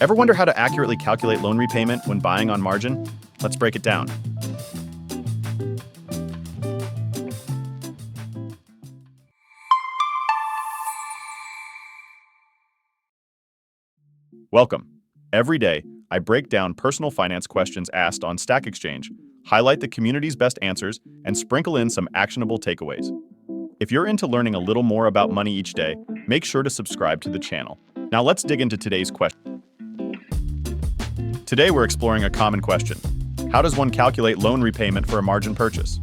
Ever wonder how to accurately calculate loan repayment when buying on margin? Let's break it down. Welcome. Every day, I break down personal finance questions asked on Stack Exchange, highlight the community's best answers, and sprinkle in some actionable takeaways. If you're into learning a little more about money each day, make sure to subscribe to the channel. Now let's dig into today's question. Today we're exploring a common question. How does one calculate loan repayment for a margin purchase?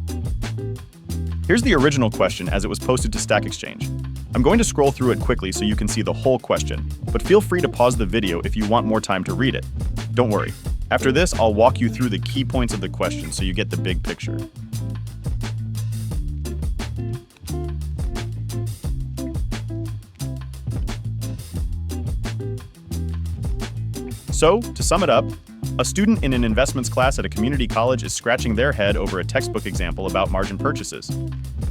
Here's the original question as it was posted to Stack Exchange. I'm going to scroll through it quickly so you can see the whole question, but feel free to pause the video if you want more time to read it. Don't worry. After this, I'll walk you through the key points of the question so you get the big picture. So, to sum it up, a student in an investments class at a community college is scratching their head over a textbook example about margin purchases.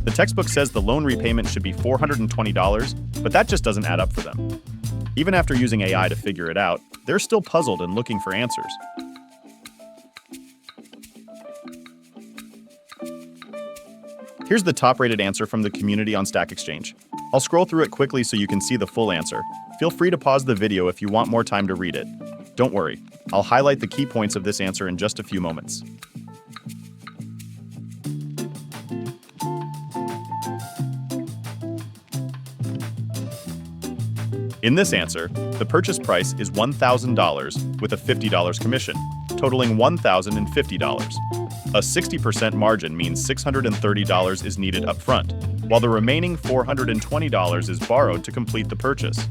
The textbook says the loan repayment should be $420, but that just doesn't add up for them. Even after using AI to figure it out, they're still puzzled and looking for answers. Here's the top-rated answer from the community on Stack Exchange. I'll scroll through it quickly so you can see the full answer. Feel free to pause the video if you want more time to read it. Don't worry, I'll highlight the key points of this answer in just a few moments. In this answer, the purchase price is $1,000 with a $50 commission, totaling $1,050. A 60% margin means $630 is needed upfront, while the remaining $420 is borrowed to complete the purchase.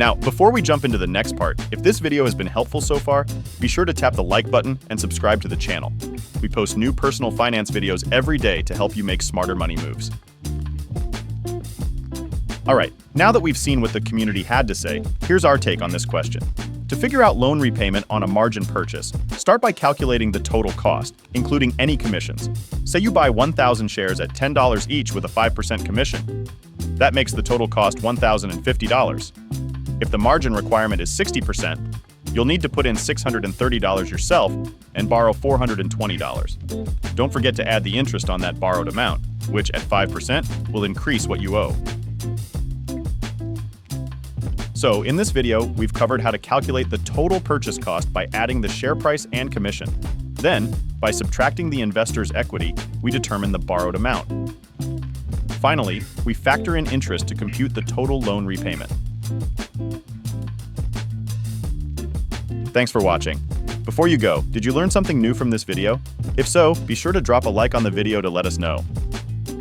Now, before we jump into the next part, if this video has been helpful so far, be sure to tap the like button and subscribe to the channel. We post new personal finance videos every day to help you make smarter money moves. Alright, now that we've seen what the community had to say, here's our take on this question. To figure out loan repayment on a margin purchase, start by calculating the total cost, including any commissions. Say you buy 1,000 shares at $10 each with a 5% commission. That makes the total cost $1,050. If the margin requirement is 60%, you'll need to put in $630 yourself and borrow $420. Don't forget to add the interest on that borrowed amount, which at 5% will increase what you owe. So, in this video, we've covered how to calculate the total purchase cost by adding the share price and commission. Then, by subtracting the investor's equity, we determine the borrowed amount. Finally, we factor in interest to compute the total loan repayment. Thanks for watching. Before you go, did you learn something new from this video? If so, be sure to drop a like on the video to let us know.